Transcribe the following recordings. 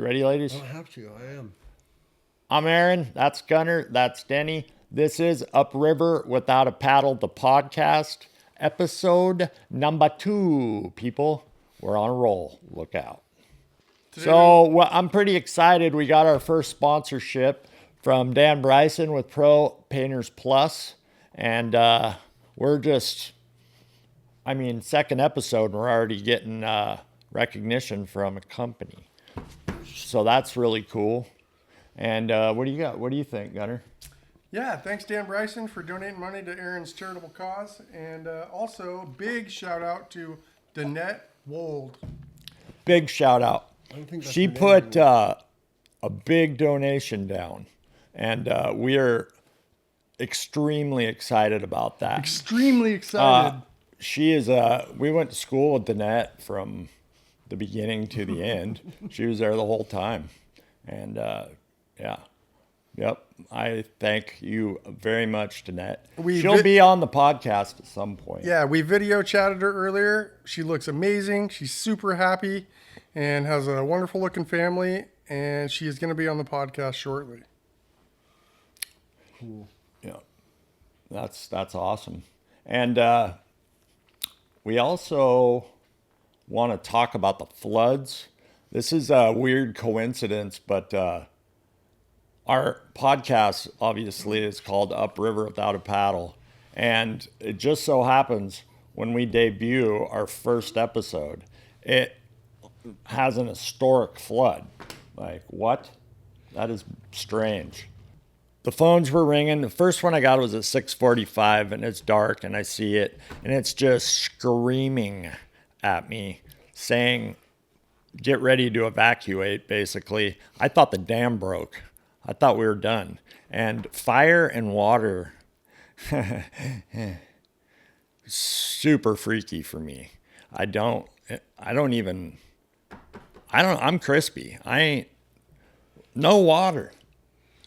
ready, ladies? I don't have to. I am. I'm Aaron. That's Gunner. That's Denny. This is Upriver Without a Paddle, the podcast, episode number 2. People, we're on a roll. Look out. I'm pretty excited. We got our first sponsorship from Dan Bryson with Pro Painters Plus. And we're just, second episode, and we're already getting recognition from a company. So that's really cool. And what do you got? What do you think, Gunner? Yeah, thanks Dan Bryson for donating money to Aaron's charitable cause. And also, big shout out to Danette Wold. Big shout out. She put a big donation down. And we are extremely excited about that. Extremely excited. She is, we went to school with Danette from the beginning to the end. She was there the whole time. And I thank you very much, Danette. She'll be on the podcast at some point. Yeah, we video chatted her earlier. She looks amazing. She's super happy and has a wonderful looking family. And she is going to be on the podcast shortly. Cool. Yeah, that's awesome. And we also want to talk about the floods. This is a weird coincidence, but our podcast obviously is called Upriver Without a Paddle. And it just so happens when we debut our first episode, it has an historic flood. Like, what? That is strange. The phones were ringing. The first one I got was at 6:45, and it's dark, and I see it, and it's just screaming at me, saying, get ready to evacuate, basically. I thought the dam broke. I thought we were done. And fire and water, super freaky for me. I'm crispy. No water.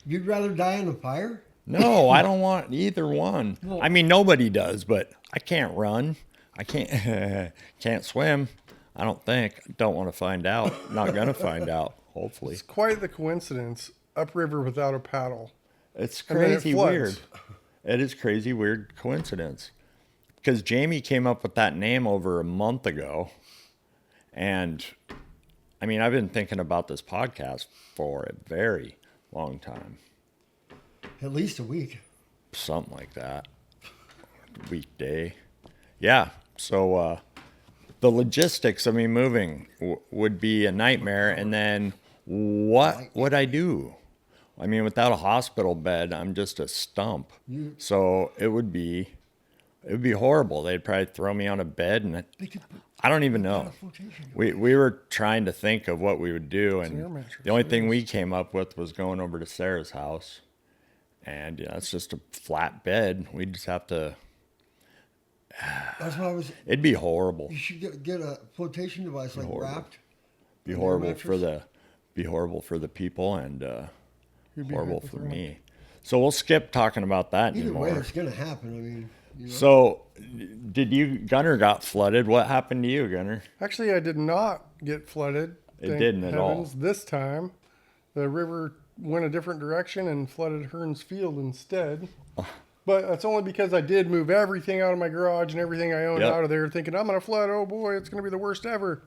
You'd rather die in a fire? No, I don't want either one. Well, nobody does, but I can't run. I can't swim. I don't think. Don't want to find out. Not going to find out, hopefully. It's quite the coincidence. Upriver Without a Paddle. It's crazy weird. It is crazy weird coincidence. Because Jamie came up with that name over a month ago. And, I've been thinking about this podcast for a very long time. At least a week. Something like that. Weekday. Yeah. So the logistics of me moving would be a nightmare. And then what would I do? Without a hospital bed, I'm just a stump. So it would be horrible. They'd probably throw me on a bed, and I don't even know. We were trying to think of what we would do, and the only thing we came up with was going over to Sarah's house. And it's just a flat bed. We just have to. That's what I was. It'd be horrible. You should get a flotation device wrapped. Be horrible for the people, and horrible for me. So we'll skip talking about that Either anymore. way, it's gonna happen. So, Gunner got flooded? What happened to you, Gunner? Actually, I did not get flooded. It didn't at all. This time, the river went a different direction and flooded Hearns Field instead. But that's only because I did move everything out of my garage and everything I owned out of there, thinking I'm gonna flood. Oh boy, it's gonna be the worst ever.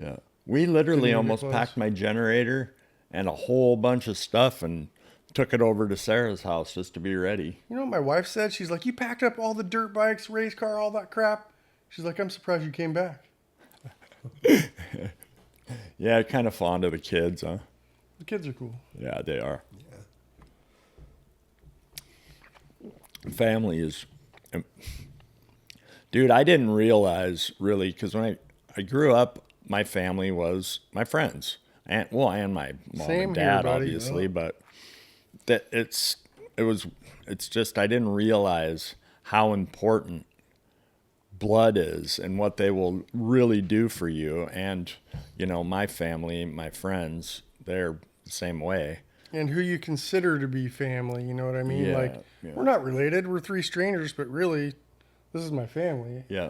Yeah, we literally almost packed my generator and a whole bunch of stuff and took it over to Sarah's house just to be ready. You know what my wife said? She's like, you packed up all the dirt bikes, race car, all that crap. She's like, I'm surprised you came back. Yeah, kind of fond of the kids, huh? The kids are cool. Yeah, they are. Yeah. Family is... Dude, I didn't realize, really, because when I grew up, my family was my friends. And my mom and dad, obviously, but that it's just I didn't realize how important blood is and what they will really do for you. And my family, my friends, they're the same way. And who you consider to be family, you know what I mean? We're not related. We're 3 strangers, but really, this is my family. Yeah.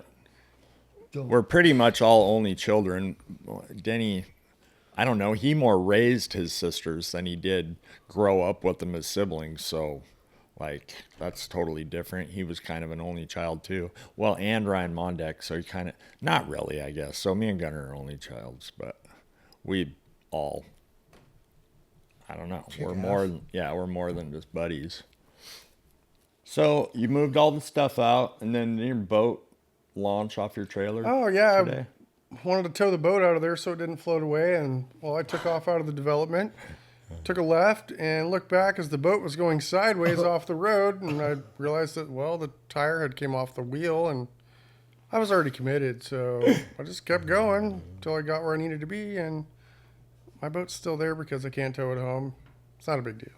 We're pretty much all only children. Denny I don't know, he more raised his sisters than he did grow up with them as siblings. So, like, that's totally different. He was kind of an only child, too. Well, and Ryan Mondek, so he kind of, not really, I guess. So, me and Gunnar are only childs, but we all, I don't know, we're more than just buddies. So, you moved all the stuff out, and then your boat launch off your trailer? Oh, yeah. Today? Wanted to tow the boat out of there so it didn't float away, and I took off out of the development, took a left, and looked back as the boat was going sideways off the road, and I realized that the tire had came off the wheel, and I was already committed, so I just kept going until I got where I needed to be, and my boat's still there because I can't tow it home. It's not a big deal.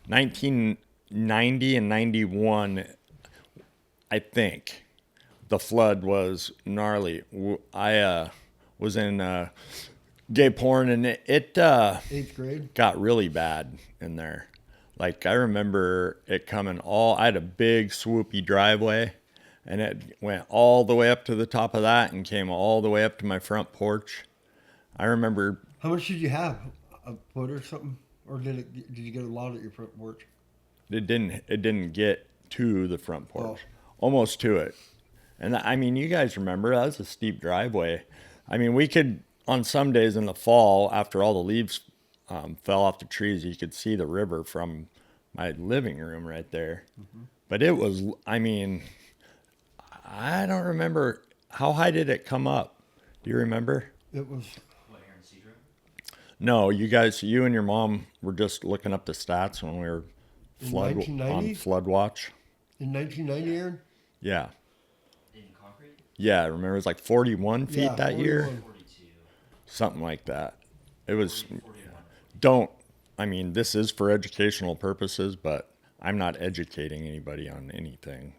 1990 and 91, I think. The flood was gnarly. I was in gay porn, and it 8th grade. got really bad in there. Like, I remember it coming I had a big swoopy driveway, and it went all the way up to the top of that and came all the way up to my front porch. I remember. How much did you have? A foot or something? Or did you get a lot at your front porch? It didn't get to the front porch. Oh. Almost to it. And I mean, you guys remember, that was a steep driveway. I mean, we could, on some days in the fall, after all the leaves fell off the trees, you could see the river from my living room right there. Mm-hmm. But it was, I mean, I don't remember. How high did it come up? Do you remember? It was... What, here in Cedro? No, you and your mom were just looking up the stats when we were on flood watch. In 1990, Aaron? Yeah. In concrete? Yeah, I remember it was like 41 feet Yeah, that 41. year. 42. Something like that. It was, 41. I mean, this is for educational purposes, but I'm not educating anybody on anything.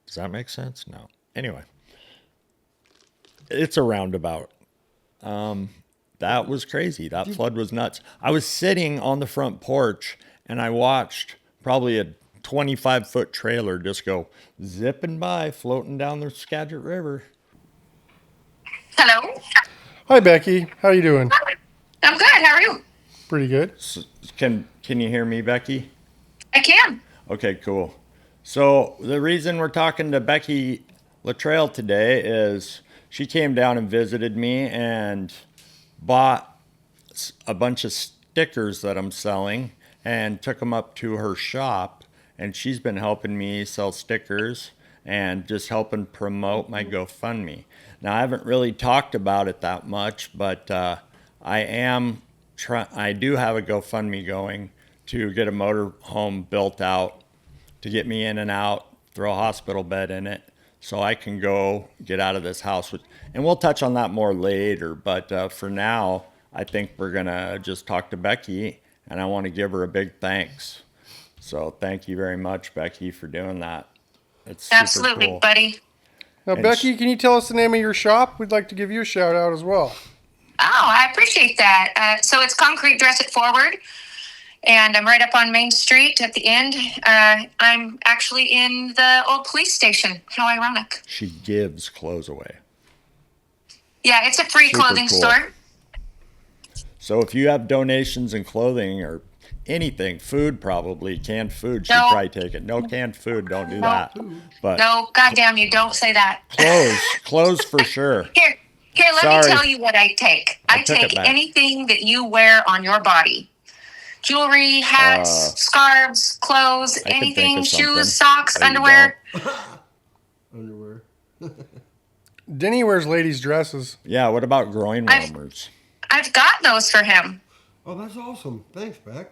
Does that make sense? No. Anyway, it's a roundabout. That was crazy. That flood was nuts. I was sitting on the front porch, and I watched probably a 25-foot trailer just go zipping by, floating down the Skagit River. Hello. Hi, Becky. How you doing? I'm good. How are you? Pretty good. Can you hear me, Becky? I can. Okay, cool. So the reason we're talking to Becky Latrell today is she came down and visited me and bought a bunch of stickers that I'm selling and took them up to her shop. And she's been helping me sell stickers and just helping promote my GoFundMe. Now, I haven't really talked about it that much, but I do have a GoFundMe going to get a motor home built out to get me in and out, throw a hospital bed in it, so I can go get out of this house. And we'll touch on that more later, but for now, I think we're going to just talk to Becky, and I want to give her a big thanks. So thank you very much, Becky, for doing that. It's super Absolutely, cool. buddy. Now, And Becky, can you tell us the name of your shop? We'd like to give you a shout out as well. Oh, I appreciate that. So it's Concrete Dress It Forward, and I'm right up on Main Street at the end. I'm actually in the old police station. How ironic. She gives clothes away. Yeah, it's a free Super clothing cool. store. So if you have donations in clothing or anything, food probably, canned food, she'd No. probably take it. No canned food, don't do that. But No, goddamn you, don't say that. clothes for sure. Here, let Sorry. me tell you what I take. I took it take back. anything that you wear on your body. Jewelry, hats, scarves, clothes, I can think anything, of something. shoes, socks, There you underwear. Underwear. Denny wears ladies' dresses. Yeah, what about groin I've- warmers? I've got those for him. Oh, that's awesome. Thanks, Beck.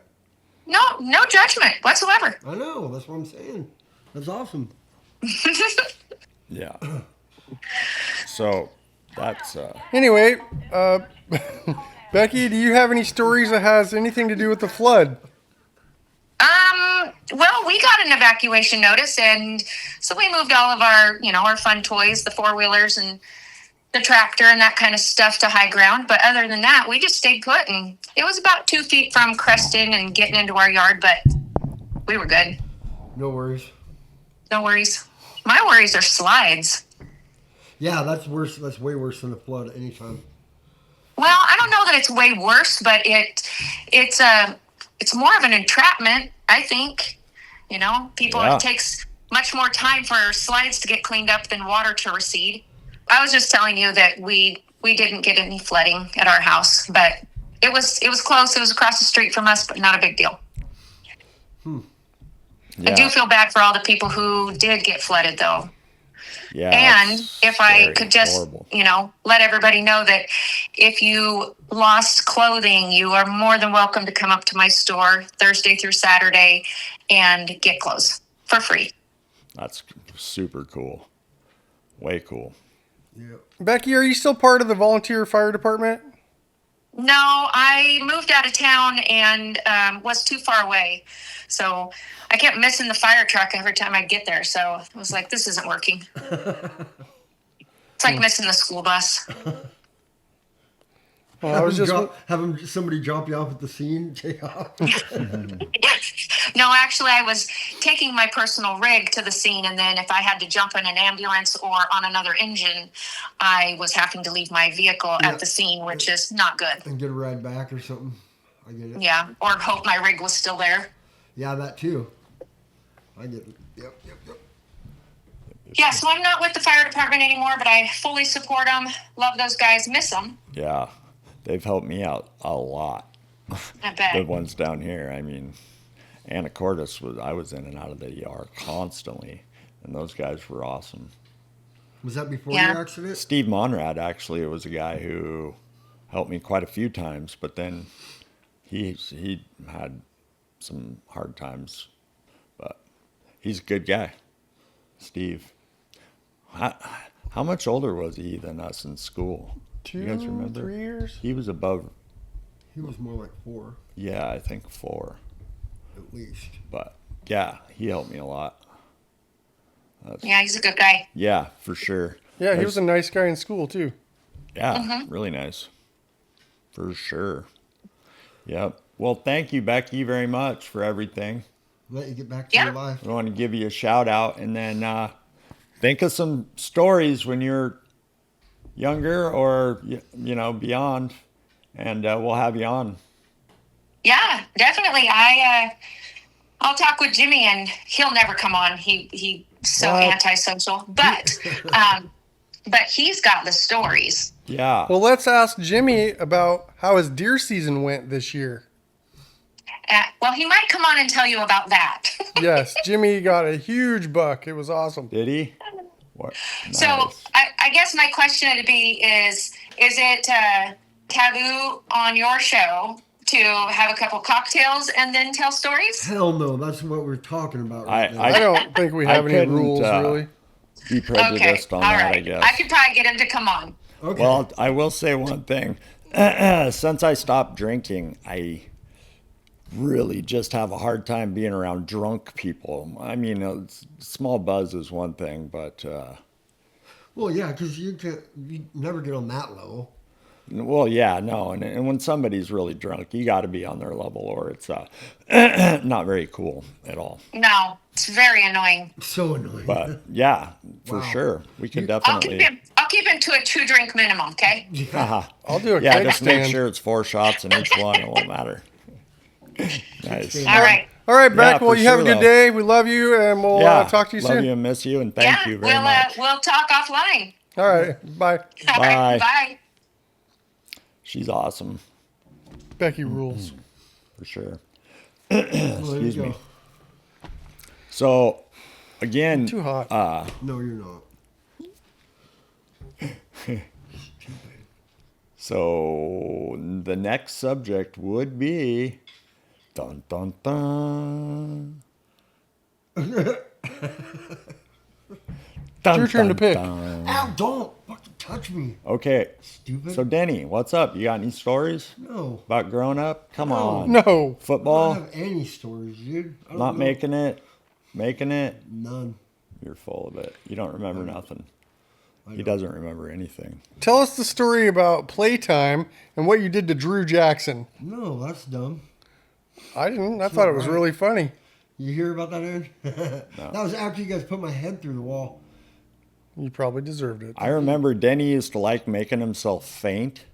No judgment whatsoever. I know. That's what I'm saying. That's awesome. Yeah. So that's Anyway, Becky, do you have any stories that has anything to do with the flood? Well, we got an evacuation notice, and so we moved all of our fun toys, the four-wheelers and the tractor and that kind of stuff to high ground. But other than that, we just stayed put, and it was about 2 feet from cresting and getting into our yard, but we were good. No worries. No worries. My worries are slides. Yeah, that's worse. That's way worse than the flood anytime. Well, I don't know that it's way worse, but it's more of an entrapment, I think. You know, people, Yeah. it takes much more time for slides to get cleaned up than water to recede. I was just telling you that we didn't get any flooding at our house, but it was close. It was across the street from us, but not a big deal. Yeah. I do feel bad for all the people who did get flooded, though. Yeah. And it's if I very could just, horrible. let everybody know that if you lost clothing, you are more than welcome to come up to my store Thursday through Saturday and get clothes for free. That's super cool. Way cool. Yeah. Becky, are you still part of the volunteer fire department? No, I moved out of town and was too far away. So I kept missing the fire truck every time I get there. So I was like, this isn't working. It's like missing the school bus. Well, I was just Somebody drop you off at the scene, take off. No, actually, I was taking my personal rig to the scene, and then if I had to jump in an ambulance or on another engine, I was having to leave my vehicle Yeah. at the scene, which is not good. And get a ride back or something. I get it. Yeah, or hope my rig was still there. Yeah, that too. I get it. Yep. Yeah, so I'm not with the fire department anymore, but I fully support them. Love those guys. Miss them. Yeah. They've helped me out a lot. I bet. The ones down here. I mean, Anacortes I was in and out of the ER constantly, and those guys were awesome. Was that before Yeah. your accident? Steve Monrad actually was a guy who helped me quite a few times, but then he had some hard times, but he's a good guy. Steve. How much older was he than us in school? You guys remember? 3 years? He was above, He was more like 4, yeah, I think 4. at least. But yeah, he helped me a lot. Yeah, he's a good guy. Yeah, for sure. Yeah, he was a nice guy in school, too. Yeah, really nice. For sure. Yep. Well, thank you, Becky, very much for everything. Let you get back to Yeah. your life. We want to give you a shout out, and then think of some stories when you're younger or beyond, and we'll have you on. Yeah, definitely. I'll talk with Jimmy, and he'll never come on. He's so What? antisocial, but he's got the stories. Yeah. Well, let's ask Jimmy about how his deer season went this year. Well, he might come on and tell you about that. Yes, Jimmy got a huge buck. It was awesome. Did he? What? So Nice. I guess my question would be is it taboo on your show to have a couple cocktails and then tell stories? Hell no, that's what we're talking about right now. I don't think we I have any couldn't, rules, really. Be prejudiced on all that, right. I guess. I could probably get him to come on. Okay. Well, I will say one thing. Since I stopped drinking, I really just have a hard time being around drunk people. I mean, a small buzz is one thing, but Well, yeah, because you never get on that level. well, yeah, no. And when somebody's really drunk, you got to be on their level, or it's not very cool at all. No, it's very annoying. So annoying. But yeah, for Wow. sure, we can I'll definitely. keep him to a 2-drink minimum, okay? I'll do a Yeah, keg just make stand. sure it's 4 shots in each one. It won't matter. Nice. stand. All right. All right, Beck. Yeah, Well, for you have a sure, good though. day. We love you, and we'll Yeah, talk to you love soon. you and miss you, and thank you very much. We'll talk offline. All right. Bye. All right, Bye. bye. She's awesome, Becky rules. for sure. Well, there you Excuse me. go. So, again, Too hot. No, you're not. so the next subject would be dun dun dun. Dun, your turn to pick. dun. Ow, don't fucking touch me. Okay, Stupid. so Denny, what's up? You got any stories No. about growing up? Come No. on. No. I don't Football? have any stories, dude. I don't Not know. making it? Making it? None. You're full of it. You don't remember nothing. He don't. doesn't remember anything. Tell us the story about playtime and what you did to Drew Jackson. No, that's dumb. I didn't. I thought it was right. really funny. You hear about that, Aaron? That was after you guys put my head through the wall. You probably deserved it. I remember Denny used to like making himself faint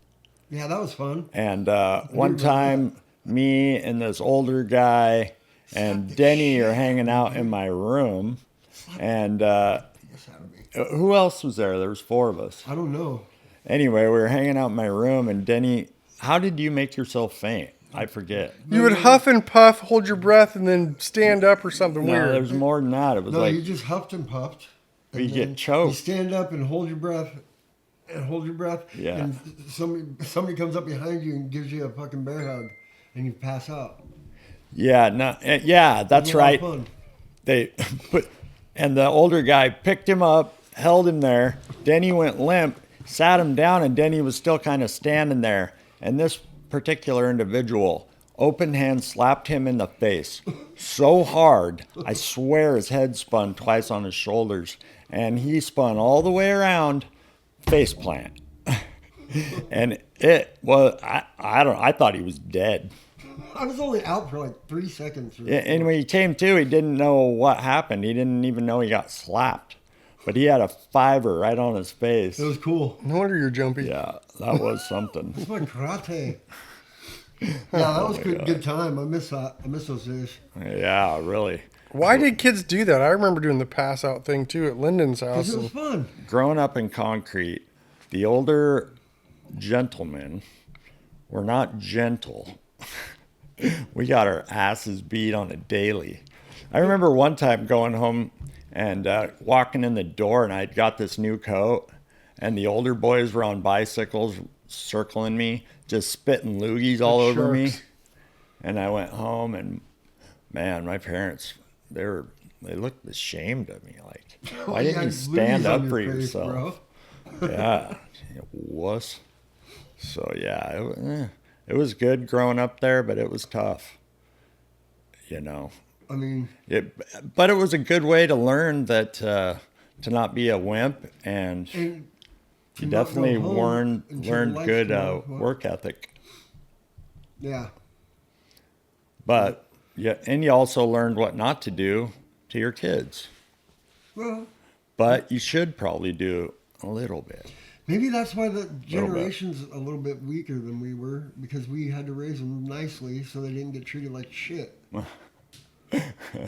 Yeah, that was fun. And one time, me and this older guy and Denny are hanging out in my room. And Yes, out of me. who else was there? There was 4 of us. I don't know. Anyway, we were hanging out in my room, and Denny, how did you make yourself faint? I forget. You would huff and puff, hold your breath, and then stand up or something No, weird. there's more than that. It was No, like you just huffed and puffed. you and get then choked. You stand up and hold your breath. And hold your breath. Yeah. And somebody comes up behind you and gives you a fucking bear hug, and you pass out. Yeah, no, yeah, that's It's a lot of right. fun. They put, and the older guy picked him up, held him there. Denny went limp, sat him down, and Denny was still kind of standing there. And this particular individual, open hand, slapped him in the face so hard, I swear his head spun twice on his shoulders, and he spun all the way around, face plant. And it was, I thought he was dead. I was only out for like 3 seconds. And when he came to, he didn't know what happened. He didn't even know he got slapped. But he had a fiver right on his face. It was cool. No wonder you're jumpy. Yeah, that was something. It's my karate. Yeah, that was good time. I miss that. I miss those days. Yeah, really. Why did kids do that? I remember doing the pass out thing too at Lyndon's house. Because it was fun. Growing up in concrete, the older gentlemen were not gentle. We got our asses beat on a daily. I remember one time going home and walking in the door, and I'd got this new coat, and the older boys were on bicycles circling me, just spitting loogies all Like over me. sharks. And I went home, and man, my parents, they looked ashamed of me. Like, why didn't you stand up for yourself? Yeah, you wuss. So yeah, it was good growing up there, but it was tough. You know, I mean, but it was a good way to learn that to not be a wimp, and and to you not go definitely home until learned lights good come on. work ethic. Yeah. But yeah, and you also learned what not to do to your kids. Well, But you should probably do a little bit. maybe that's why the generation's a little bit weaker than we were, because we had to raise them nicely so they didn't get treated like shit.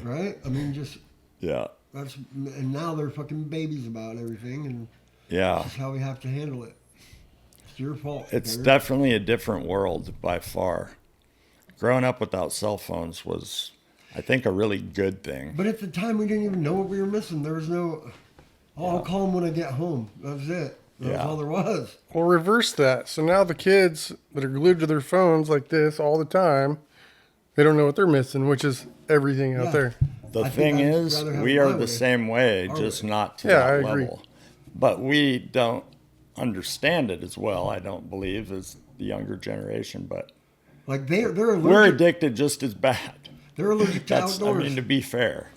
Right? I mean, just Yeah, and now they're fucking babies about everything, and yeah. that's how we have to handle it. It's your fault. It's Derek. definitely a different world by far. Growing up without cell phones was, I think, a really good thing. But at the time, we didn't even know what we were missing. There was no, I'll call them when I get home. That was it. That was Yeah. all there was. Well, reverse that. So now the kids that are glued to their phones like this all the time, they don't know what they're missing, which is everything out Yeah. there. The I thing think I'd is, rather have we it are my the way. same way, Our just way. not to Yeah, that I agree. level. But we don't understand it as well, I don't believe, as the younger generation. But Like they're allergic. we're addicted just as bad. They're allergic to That's, I outdoors. mean, to be fair.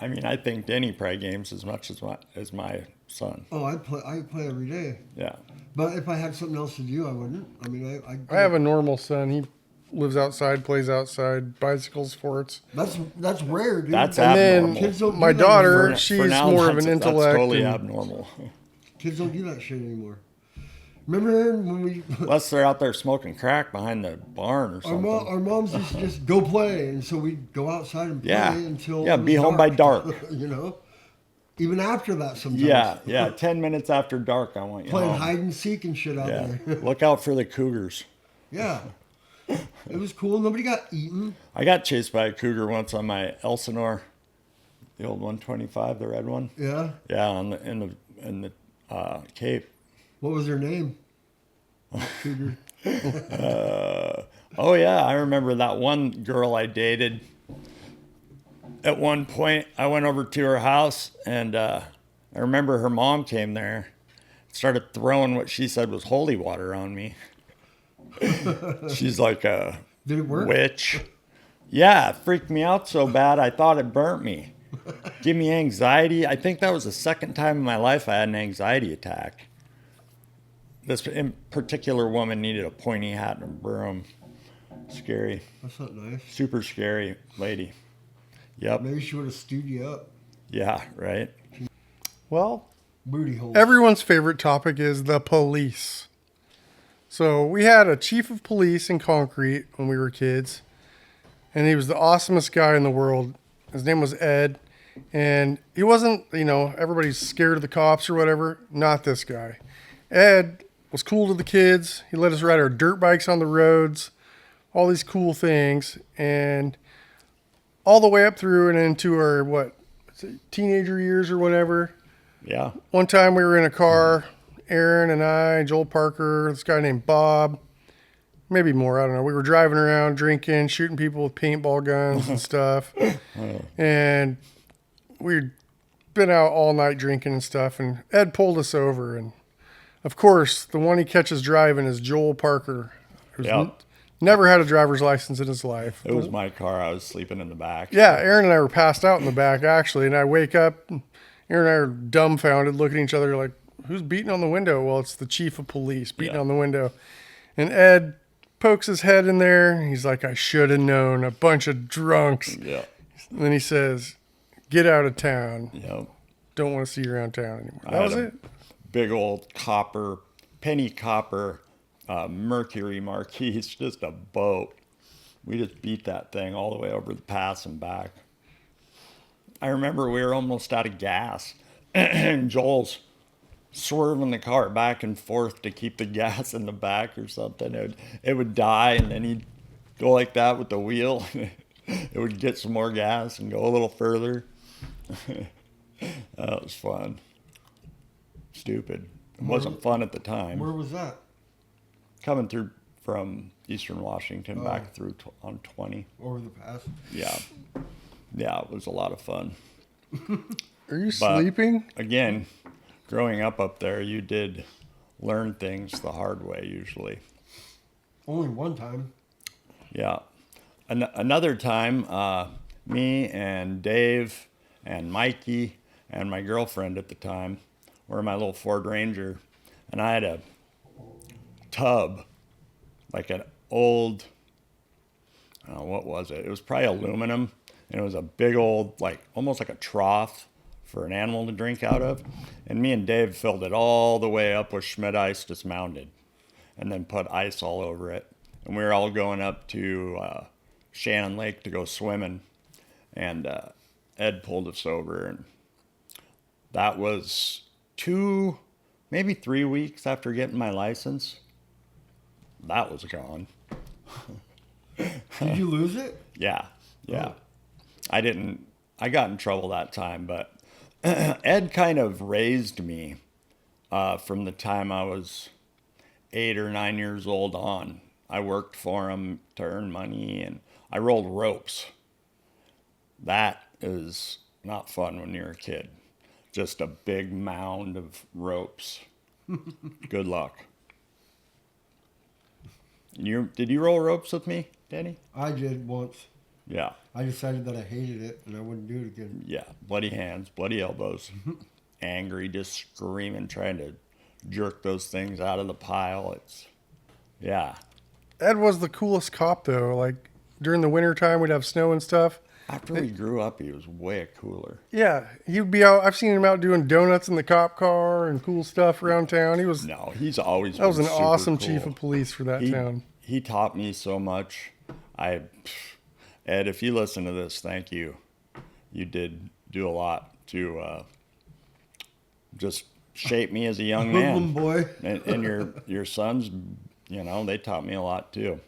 I mean, I think Denny probably games as much as my son. Oh, I play every day. Yeah. But if I had something else to do, I wouldn't. I mean, I have a normal son. He lives outside, plays outside, bicycle sports. That's rare, dude. That's And then abnormal. Kids don't do my that daughter, anymore. she's For now, more of an that's intellect. totally and- abnormal. Kids don't do that shit anymore. Remember when we Unless they're out there smoking crack behind the barn or something. our moms used to just go play, and so we'd go outside and play Yeah. until Yeah, it was be home by dark. you know, even after that sometimes. Yeah. 10 minutes after dark, I want you Playing home. hide and seek and shit out Yeah. there. Look out for the cougars. Yeah, it was cool. Nobody got eaten. I got chased by a cougar once on my Elsinore, the old 125, the red one. Yeah. Yeah, in the Cape. What was their name? Cougar. Oh yeah, I remember that one girl I dated. At one point, I went over to her house, and I remember her mom came there, started throwing what she said was holy water on me. She's like a Did it work? witch. Yeah, it freaked me out so bad I thought it burnt me. Give me anxiety. I think that was the second time in my life I had an anxiety attack. This in particular woman needed a pointy hat and a broom. Scary. That's not nice. Super scary lady. Yep. Maybe she would have stewed you up. Yeah, right. Well, Booty hole. everyone's favorite topic is the police. So we had a chief of police in Concrete when we were kids, and he was the awesomest guy in the world. His name was Ed, and he wasn't, everybody's scared of the cops or whatever. Not this guy. Ed was cool to the kids. He let us ride our dirt bikes on the roads, all these cool things, and all the way up through and into our, teenager years or whatever. Yeah. One time we were in a car, Aaron and I, Joel Parker, this guy named Bob, maybe more, I don't know. We were driving around, drinking, shooting people with paintball guns and stuff. And we'd been out all night drinking and stuff, and Ed pulled us over. And, of course, the one he catches driving is Joel Parker, who's Yep. never had a driver's license in his life. It was my car. I was sleeping in the back. Yeah, Aaron and I were passed out in the back, actually, and I wake up, Aaron and I are dumbfounded, looking at each other like, who's beating on the window? Well, it's the chief of police beating on the window. And Ed pokes his head in there. He's like, I should have known, a bunch of drunks. Yeah. And then he says, get out of town. Yep. Don't want to see you around town anymore. I That was had a it. Big old penny copper Mercury Marquis, just a boat. We just beat that thing all the way over the pass and back. I remember we were almost out of gas, and Joel's swerving the car back and forth to keep the gas in the back or something. It would die, and then he'd go like that with the wheel. It would get some more gas and go a little further. That was fun. Stupid. It wasn't fun at the time. Where was that? Coming through from Eastern Washington back through on 20. Over the pass. Yeah. Yeah, it was a lot of fun. Are you But, sleeping? Again, growing up there, you did learn things the hard way usually. Only one time. Yeah. Another time, me and Dave and Mikey and my girlfriend at the time were in my little Ford Ranger, and I had a tub, like an old, I don't know, what was it? It was probably aluminum, and it was a big old, like almost like a trough for an animal to drink out of. And me and Dave filled it all the way up with Schmidt ice dismounted, and then put ice all over it. And we were all going up to Shannon Lake to go swimming, and Ed pulled us over, and that was 2, maybe 3 weeks after getting my license. That was gone. Did you lose it? Yeah. Oh. I got in trouble that time, but Ed kind of raised me from the time I was 8 or 9 years old on. I worked for him to earn money, and I rolled ropes. That is not fun when you're a kid. Just a big mound of ropes. Good luck. Did you roll ropes with me, Danny? I did once. Yeah. I decided that I hated it and I wouldn't do it again. Yeah. Bloody hands, bloody elbows. Angry, just screaming, trying to jerk those things out of the pile. Yeah. Ed was the coolest cop, though. Like, during the winter time, we'd have snow and stuff. After we grew up, he was way cooler. Yeah, he'd be out. I've seen him out doing donuts in the cop car and cool stuff around town. No, he's always That was been an super awesome cool. chief of police for that town. He taught me so much. Ed, if you listen to this, thank you. You did do a lot to just shape me as a young Hoodlum man. boy. And your sons, they taught me a lot too.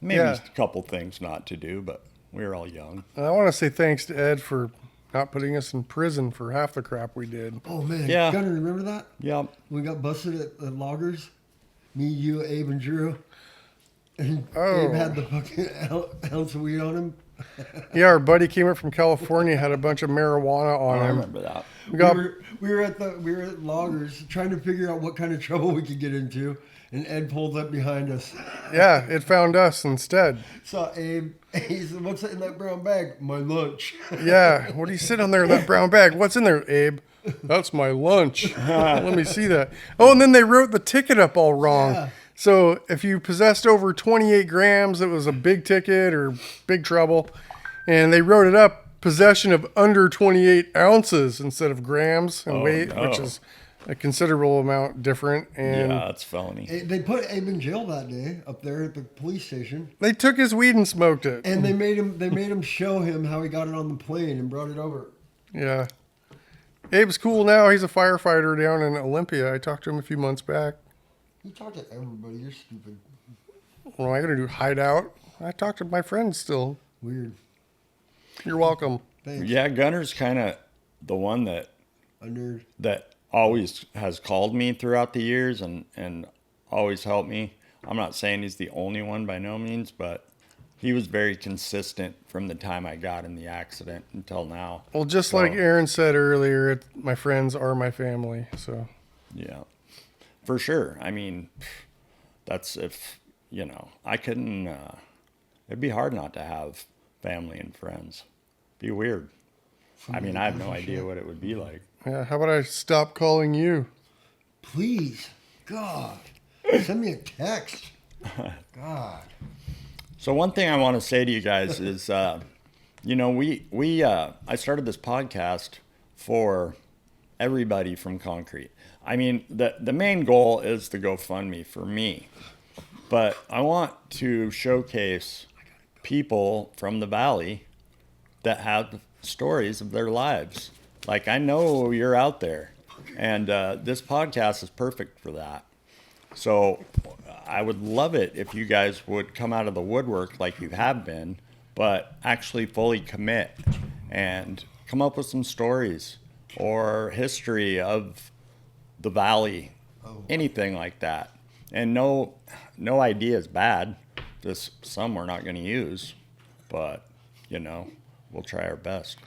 Maybe Yeah. a couple things not to do, but we were all young. And I want to say thanks to Ed for not putting us in prison for half the crap we did. Oh man, Yeah. Gunner, remember that? Yep. We got busted at Loggers. Me, you, Abe, and Drew. And Oh. Abe had the fucking ounce of weed on him. Yeah, our buddy came up from California, had a bunch of marijuana on I him. remember that. We got We were at Loggers trying to figure out what kind of trouble we could get into, and Ed pulled up behind us. yeah, it found us instead. Saw Abe. He said, "What's in that brown bag?" "My lunch." Yeah, what are you sitting on there in that brown bag? What's in there, Abe? That's my lunch. Let me see that. Oh, and then they wrote the ticket up all wrong. Yeah. So if you possessed over 28 grams, it was a big ticket or big trouble. And they wrote it up, possession of under 28 ounces instead of grams and weight, no. which is a considerable amount different. And Yeah, that's felony. They put Abe in jail that day up there at the police station, they took his weed and smoked it. and they made him show him how he got it on the plane and brought it over. Yeah. Abe's cool now. He's a firefighter down in Olympia. I talked to him a few months back. You talk to everybody. You're stupid. What am I going to do? Hide out? I talk to my friends still. Weird. You're welcome. Thanks. Yeah, Gunner's kind of the one that A nerd. always has called me throughout the years and always helped me. I'm not saying he's the only one by no means, but he was very consistent from the time I got in the accident until now. Well, just like Aaron said earlier, my friends are my family. So, Yeah, for sure. I mean, that's if, I couldn't, it'd be hard not to have family and friends. Be weird. I mean, I have no idea what it would be like. yeah, how about I stop calling you? Please, God, send me a text. God. So one thing I want to say to you guys is, I started this podcast for everybody from Concrete. I mean, the main goal is the GoFundMe for me, but I want to showcase people from the Valley that have stories of their lives. Like, I know you're out there, and this podcast is perfect for that. So I would love it if you guys would come out of the woodwork like you have been, but actually fully commit and come up with some stories or history of the Valley, anything like that. And no idea is bad. Just some we're not going to use, but we'll try our best.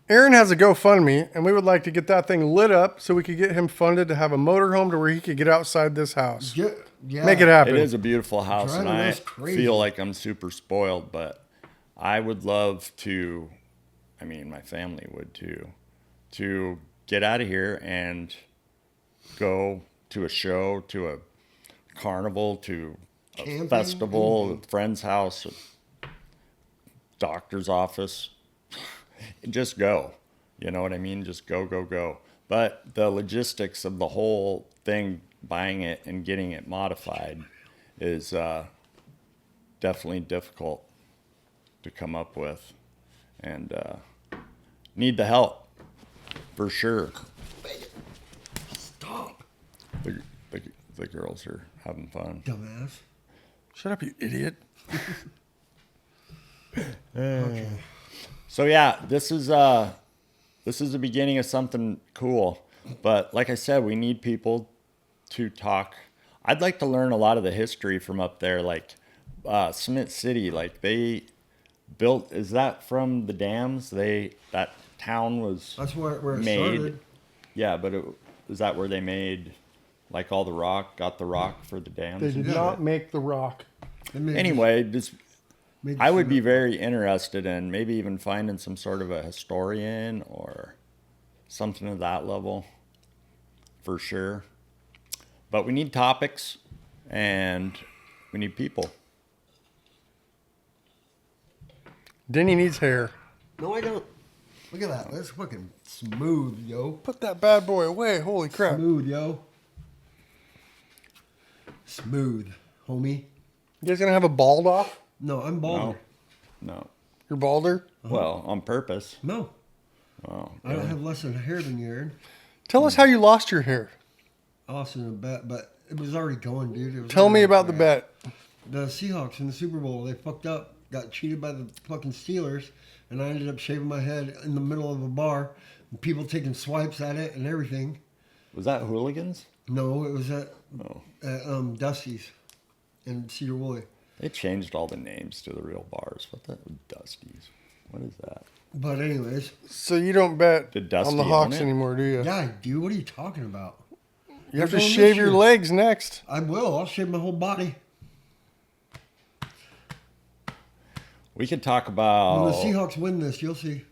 Aaron has a GoFundMe, and we would like to get that thing lit up so we could get him funded to have a motorhome to where he could get outside this house. Yeah. Make it happen. It is a beautiful house, and Driving I us crazy. feel like I'm super spoiled, but I would love to, my family would too, to get out of here and go to a show, to a carnival, to a Camping? festival, a friend's house, a doctor's office. Just go. You know what I mean? Just go. But the logistics of the whole thing, buying it and getting it modified, is definitely difficult to come up with, and need the help for sure. Stop. The girls are having fun. Dumbass. Shut up, you idiot. Okay. So yeah, this is the beginning of something cool. But like I said, we need people to talk. I'd like to learn a lot of the history from up there, like Smith City. Like they built. Is that from the dams? That town was. That's where it made. started. Yeah, but is that where they made like all the rock? Got the rock for the dams. They did not make the rock. Anyway, just. Made I would be cement. very interested in maybe even finding some sort of a historian or something of that level, for sure. But we need topics and we need people. Denny needs hair. No, I don't. Look at that. That's fucking smooth, yo. Put that bad boy away. Holy crap. Smooth, yo. Smooth, homie. You guys gonna have a bald off? No, I'm bald. No. You're balder? Well, on purpose. No, Oh, I don't have less than hair than you, Aaron. Tell us how you lost your hair. I lost in a bet, but it was already going, dude. It was Tell me already about the crap. bet. The Seahawks in the Super Bowl, they fucked up, got cheated by the fucking Steelers, and I ended up shaving my head in the middle of a bar, and people taking swipes at it and everything. Was that hooligans? No, it was at Oh. Dusty's in Cedar Woolley. They changed all the names to the real bars. What the Dusties? What is that? But anyways, So you don't bet Did Dusty on the own Hawks it? anymore, do you? yeah, I do. What are you talking about? You have to They're going shave this your year. legs next. I will. I'll shave my whole body. We could talk When about. the Seahawks win this, you'll see.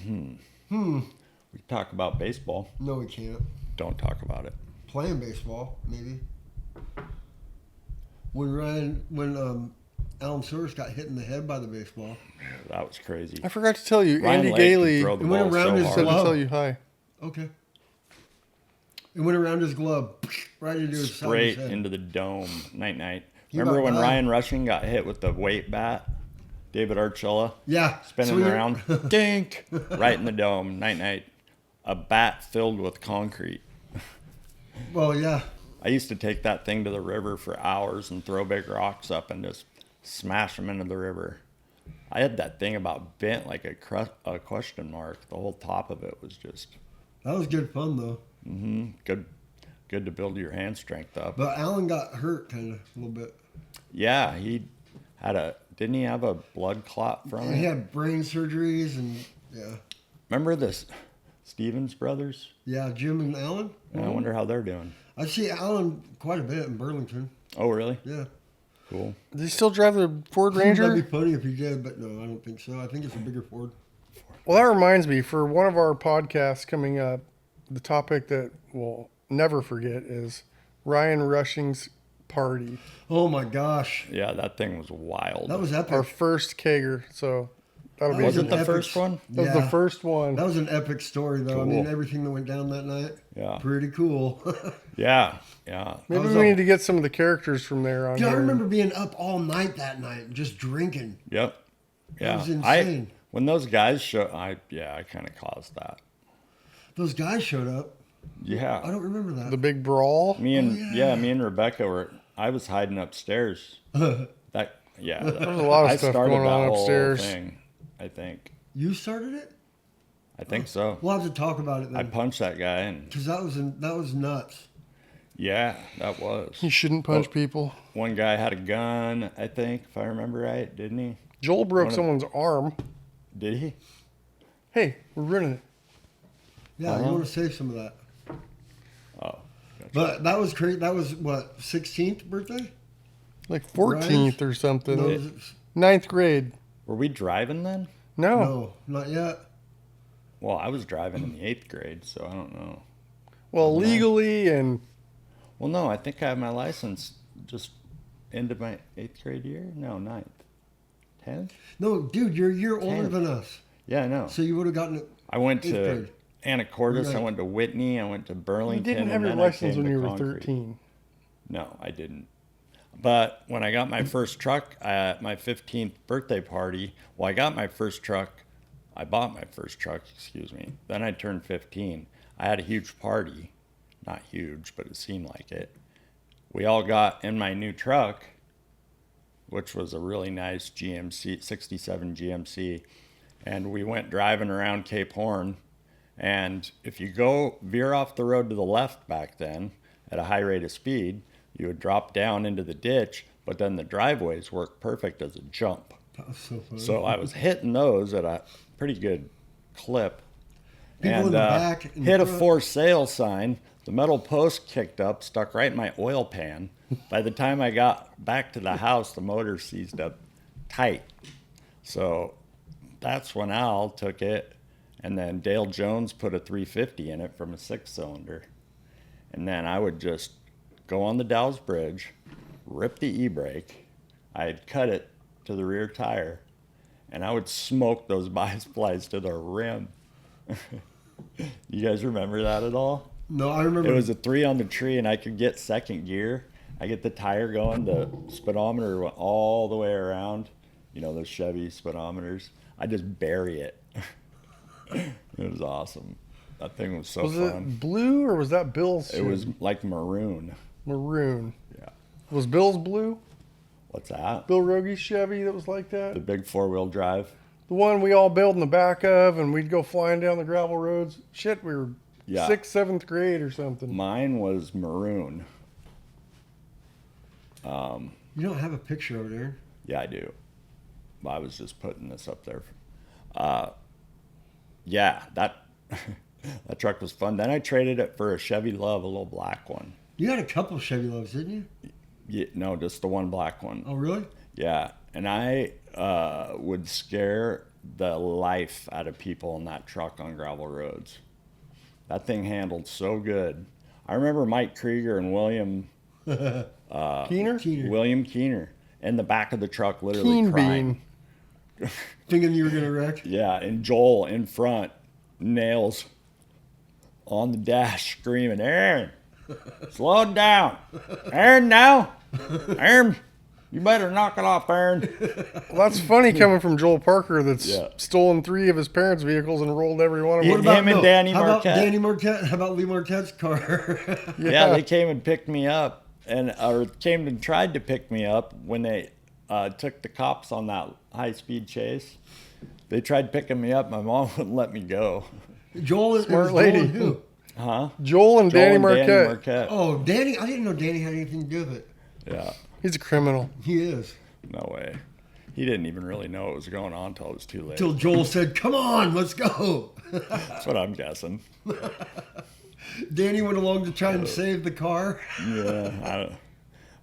We could talk about baseball. No, we can't. Don't talk about it. Playing baseball, maybe. When Alan Sewers got hit in the head by the baseball, That was crazy. I forgot to tell you, Ryan Andy Lake can Gailey throw the It went ball around so his said hard. to glove. tell you hi. okay. It went around his glove, right into his side of his Straight head. into the dome. Night. He Remember about when died. Ryan Rushing got hit with the weight bat? David Archuleta? Yeah. Spinning swinging- around. Dink! Right in the dome. Night. A bat filled with concrete. Well, yeah. I used to take that thing to the river for hours and throw big rocks up and just smash them into the river. I had that thing about bent like a question mark. The whole top of it was just That was good fun, though. good to build your hand strength up. But Alan got hurt kind of a little bit. Yeah, he had didn't he have a blood clot from And he it? had brain surgeries and, yeah. Remember this Stevens brothers? Yeah, Jim and Alan. I wonder how they're doing. I see Alan quite a bit in Burlington. Oh, really? Yeah. Cool. Does he still drive the Ford That'd be Ranger? funny if he did, but no, I don't think so. I think it's a bigger Ford. Well, that reminds me, for one of our podcasts coming up, the topic that we'll never forget is Ryan Rushing's party. Oh my gosh, Yeah, that thing was wild. that was epic. Our first Kager. So that'll be That was an it the epic- first one? That was the first one. That was an epic story, though. I mean, Cool. everything that went down that night. Yeah. Pretty cool. Yeah. Maybe was we a- need to get some of the characters from there on Dude, I here. remember being up all night that night, just drinking. Yep. Yeah. was insane. When those guys I kind of caused that. Those guys showed up. Yeah. I don't remember that. The big brawl. Me and yeah. me and Rebecca I was hiding upstairs. There was a lot of I stuff started going that on whole upstairs. Thing, I think. You started it? I think so. We'll have to talk about it I then. punched that guy and Because that was nuts. yeah, that was. You shouldn't punch Oh. people. One guy had a gun, I think, if I remember right, didn't he? Joel broke One of- someone's arm. Did he? Hey, we're running it. Yeah, you want to save some of that. Oh. But that was crazy. That was what, 16th birthday? Like 14th or something. No, was it- 9th grade. Were we driving then? No. no, not yet. Well, I was driving in the 8th grade, so I don't know. Well, legally and Well, no, I think I have my license just into my 8th grade year. No, 9th. 10th? No, dude, you're a year older 10th. than us. Yeah, I know. So you would have gotten it. I went 8th to grade. Anacortes. I Right. went to Whitney. I went to you Burlington. didn't have and your then I license came when to you were Concrete. 13. No, I didn't. But when I got my first truck at my 15th birthday party, well, I got my first truck. I bought my first truck, excuse me. Then I turned 15. I had a huge party. Not huge, but it seemed like it. We all got in my new truck, which was a really nice GMC, 67 GMC. And we went driving around Cape Horn. And if you veer off the road to the left back then at a high rate of speed, you would drop down into the ditch, but then the driveways worked perfect as a jump. That was so funny. So I was hitting those at a pretty good clip. People and in the back, in hit a front. for sale sign. The metal post kicked up, stuck right in my oil pan. By the time I got back to the house, the motor seized up tight. So that's when Al took it, and then Dale Jones put a 350 in it from a 6-cylinder. And then I would just go on the Dow's Bridge, rip the e-brake. I'd cut it to the rear tire, and I would smoke those bi-splice to the rim. You guys remember that at all? No, I remember. It was a 3 on the tree, and I could get second gear. I get the tire going, the speedometer went all the way around. You know, those Chevy speedometers. I just bury it. It was awesome. That thing was so Was fun. it blue or was that Bill's? It was like maroon. maroon. Yeah. Was Bill's blue? What's that? Bill Rogy's Chevy that was like that? The big 4-wheel drive. The one we all bailed in the back of and we'd go flying down the gravel roads. Shit, we were Yeah. 6th, 7th grade or something. Mine was maroon. You don't have a picture over there. Yeah, I do. I was just putting this up there. Yeah, that that truck was fun. Then I traded it for a Chevy Love, a little black one. You had a couple Chevy Loves, didn't you? Yeah, no, just the one black one. Oh, really? Yeah, and I would scare the life out of people in that truck on gravel roads. That thing handled so good. I remember Mike Krieger and William Keener? William Keener in the back of the truck, literally Keen crying. Bean. Thinking you were gonna wreck. Yeah, and Joel in front, nails. on the dash screaming, Aaron, slow it down. Aaron, now. Aaron, you better knock it off, Aaron. Well, that's funny coming from Joel Parker that's Yeah. stolen 3 of his parents' vehicles and rolled every one of them. Him and Danny How about Marquette. Danny Marquette? How about Lee Marquette's car? Yeah, they came and picked me up, or came and tried to pick me up when they took the cops on that high-speed chase. They tried picking me up. My mom wouldn't let me go. Joel and Smart Joel lady. and who? Huh? Joel and Joel Danny and Marquette. Marquette. Oh, Danny. I didn't know Danny had anything to do with it. Yeah, He's a criminal. He is. no way. He didn't even really know what was going on until it was too late. Till Joel said, "Come on, let's go." That's what I'm guessing. Danny went along to try and save the car. Yeah,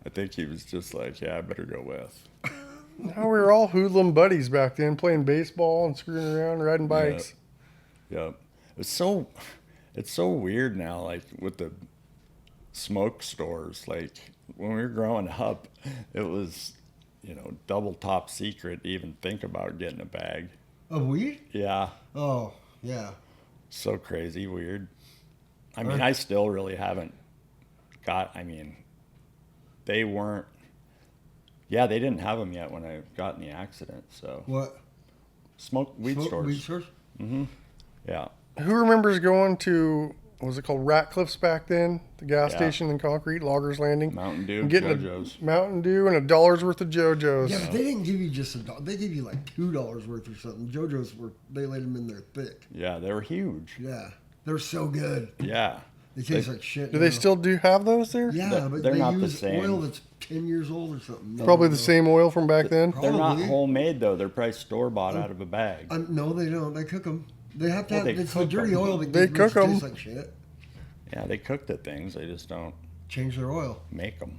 I think he was just like, yeah, I better go with. Now we were all hoodlum buddies back then, playing baseball and screwing around, riding bikes. Yep. It's so weird now, like with the smoke stores. Like when we were growing up, it was, double top secret to even think about getting a bag. Of weed? Yeah. Oh, yeah. So crazy, weird. I mean, I still really haven't they weren't, they didn't have them yet when I got in the accident. So What? weed Smoke- stores. Weed stores? Yeah. Who remembers going to, what was it called, Ratcliffe's back then? The gas Yeah. station in Concrete, Loggers Landing. Mountain Dew, And getting JoJo's. a Mountain Dew and $1 worth of JoJo's. Yeah, but they didn't give you just $1. They gave you like $2 worth or something. JoJo's they laid them in there thick. Yeah, they were huge. Yeah, they're so good. Yeah. They taste like shit. Do they now. still have those there? Yeah, but They're they not the use same. oil that's 10 years old or something. Probably No. the same oil from back then. They're not Probably. homemade though. They're probably store bought out of a bag. No, they don't. They cook them. They have to Well, have. they It's the cook dirty 'em. oil that They makes it cook 'em. taste like shit. Yeah, they cook the things. They just don't Change their oil. make them.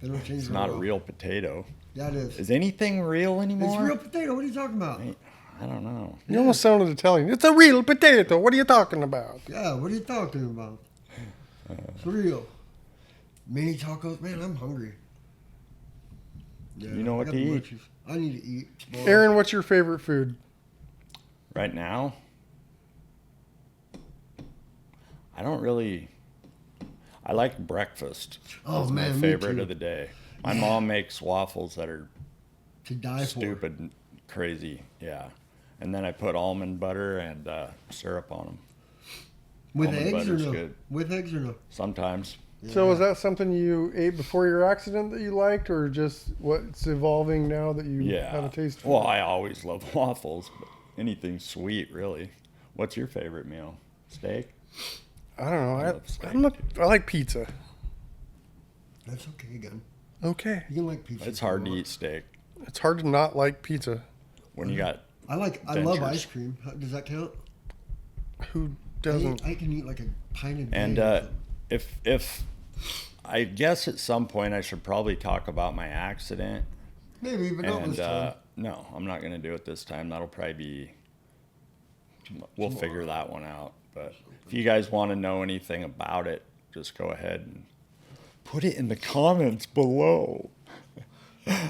They don't change It's their not oil. a real potato. Yeah, it is. Is anything real anymore? It's real potato. What are you talking about? I don't know. You almost sounded Italian. It's a real potato. What are you talking about? Yeah, what are you talking about? It's real. Mini tacos. Man, I'm hungry. Yeah, You know I what got to the eat. munchies. I need to eat. Tomorrow. Aaron, what's your favorite food? Right now, I don't really. I like breakfast. Oh, It's man, my me favorite too. of the day. My mom makes waffles that are To die for. stupid, and crazy. Yeah, and then I put almond butter and syrup on them. With Almond eggs or butter's no? good. With eggs or no? Sometimes. So was that something you ate before your accident that you liked, or just what's evolving now that you Yeah. have a taste for? Well, I always love waffles, but anything sweet, really. What's your favorite meal? Steak? I don't know. love steak, I like pizza. That's okay, again. Okay. You can like pizza. It's if you hard to want. eat steak It's hard to not like pizza. when you got. I love Dentures. ice cream. Does that count? Who doesn't? I can eat like a pint a day. And or something. if I guess at some point I should probably talk about my accident. Maybe, but not And this time. no, I'm not going to do it this time. That'll probably be. We'll figure that one out. But if you guys want to know anything about it, just go ahead and put it in the comments below.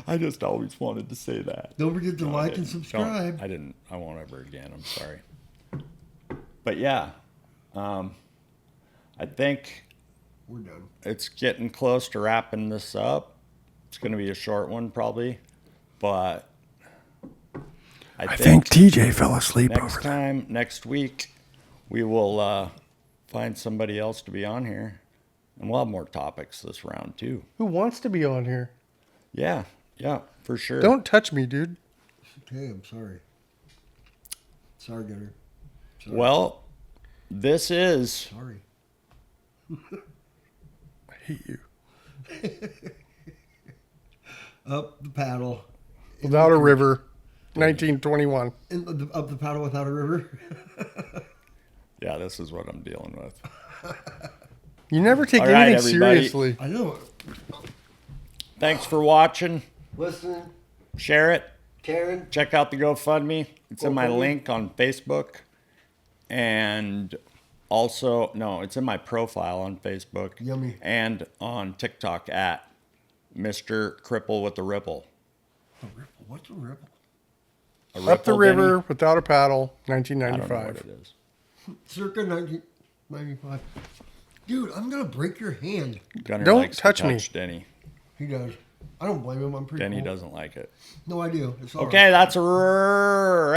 I just always wanted to say that. Don't forget to No, I like and didn't. subscribe. I didn't. I won't ever again. I'm sorry. But yeah, I think We're done. it's getting close to wrapping this up. It's going to be a short one probably, but I think TJ fell asleep next week, we will find somebody else to be on here, and we'll have more topics this round too. Who wants to be on here? Yeah, for sure. Don't touch me, dude. Okay, I'm sorry. Sorry, Gunner. Sorry. Well, this is Sorry. I hate you. Up the paddle. Without a river, 1921. Up the paddle without a river. yeah, this is what I'm dealing with. You never take All right, anything everybody. seriously. I know. Thanks for watching. Listen, Share it. Karen. Check out the GoFundMe. It's in my GoFundMe? link on Facebook. And also, no, it's in my profile on Facebook. Yummy. And on TikTok at Mr. Cripple with the Ripple. A ripple. What's a ripple? A Up the ripple, river Denny? without a paddle, I don't know what 1995. it is. Circa 19. 95. Dude, I'm gonna break your hand. Gunner Don't likes touch to me. touch Denny. He does. I don't blame him. I'm pretty Denny cool. doesn't like it. No, I do. It's all Okay, right. that's a